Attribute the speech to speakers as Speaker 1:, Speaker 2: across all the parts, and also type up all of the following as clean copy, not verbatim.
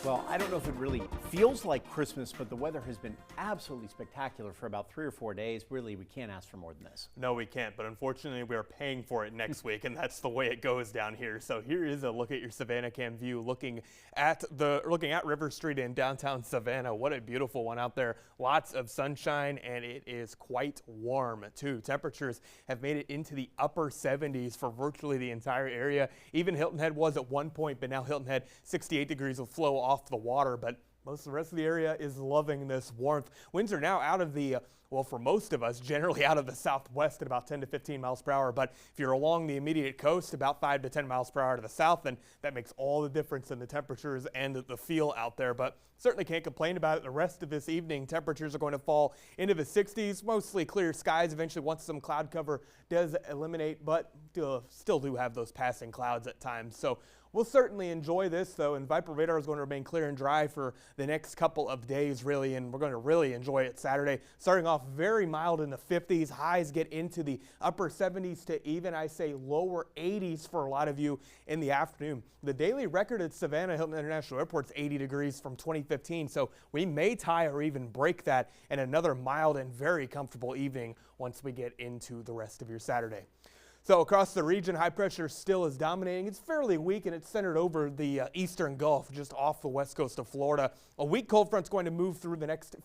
Speaker 1: Well, I don't know if it really feels like Christmas, but the weather has been absolutely spectacular for about 3 or 4 days. Really, we can't ask for more than this.
Speaker 2: No, we can't, but unfortunately we are paying for it next week, and that's the way it goes down here. So here is a look at your Savannah Cam view, looking at River Street in downtown Savannah. What a beautiful one out there. Lots of sunshine, and it is quite warm too. Temperatures have made it into the upper 70s for virtually the entire area. Even Hilton Head was at one point, but now Hilton Head 68 degrees of flow off the water, but most of the rest of the area is loving this warmth. Winds are now out of the, well, for most of us, generally out of the southwest at about 10 to 15 miles per hour. But if you're along the immediate coast, about 5 to 10 miles per hour to the south, then that makes all the difference in the temperatures and the feel out there. But certainly can't complain about it. The rest of this evening, temperatures are going to fall into the 60s, mostly clear skies eventually once some cloud cover does eliminate, but still do have those passing clouds at times. So we'll certainly enjoy this, though, and Viper radar is going to remain clear and dry for the next couple of days, really, and we're going to really enjoy it Saturday. Starting off very mild in the 50s, highs get into the upper 70s to even, I say, lower 80s for a lot of you in the afternoon. The daily record at Savannah Hilton International Airport is 80 degrees from 2015, so we may tie or even break that in another mild and very comfortable evening once we get into the rest of your Saturday. So across the region, high pressure still is dominating. It's fairly weak, and it's centered over the eastern Gulf, just off the west coast of Florida. A weak cold front's going to move through the next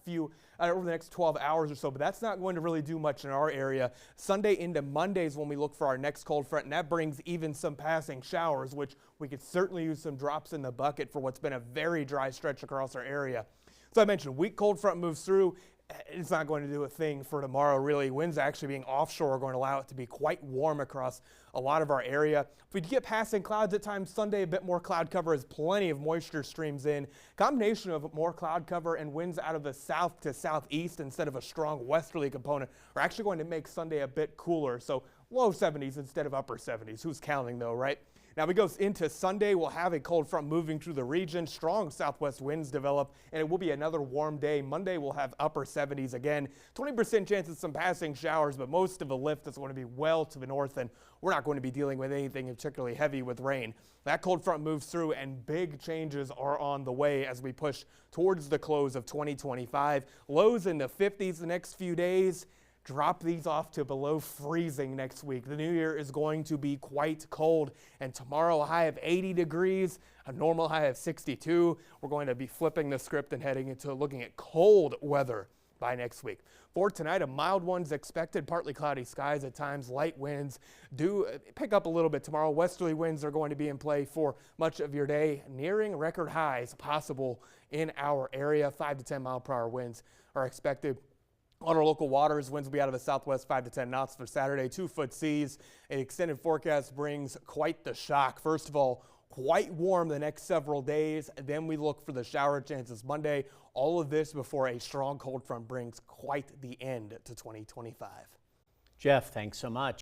Speaker 2: over the next 12 hours or so, but that's not going to really do much in our area. Sunday into Monday is when we look for our next cold front, and that brings even some passing showers, which we could certainly use some drops in the bucket for what's been a very dry stretch across our area. So I mentioned weak cold front moves through. It's not going to do a thing for tomorrow, really. Winds actually being offshore are going to allow it to be quite warm across a lot of our area. If we get passing clouds at times Sunday, a bit more cloud cover as plenty of moisture streams in. Combination of more cloud cover and winds out of the south to southeast instead of a strong westerly component are actually going to make Sunday a bit cooler. So low 70s instead of upper 70s. Who's counting though, right? Now we go into Sunday, we'll have a cold front moving through the region. Strong southwest winds develop, and it will be another warm day. Monday we'll have upper 70s again. 20% chance of some passing showers, but most of the lift is going to be well to the north, and we're not going to be dealing with anything particularly heavy with rain. That cold front moves through, and big changes are on the way as we push towards the close of 2025. Lows in the 50s the next few days. Drop these off to below freezing next week. The new year is going to be quite cold, and tomorrow a high of 80 degrees, a normal high of 62. We're going to be flipping the script and heading into looking at cold weather by next week. For tonight, a mild one's expected, partly cloudy skies at times, light winds do pick up a little bit tomorrow. Westerly winds are going to be in play for much of your day, nearing record highs possible in our area. 5 to 10 mile per hour winds are expected. On our local waters, winds will be out of the southwest 5 to 10 knots for Saturday, 2-foot seas. An extended forecast brings quite the shock. First of all, quite warm the next several days. Then we look for the shower chances Monday. All of this before a strong cold front brings quite the end to 2025.
Speaker 1: Jeff, thanks so much.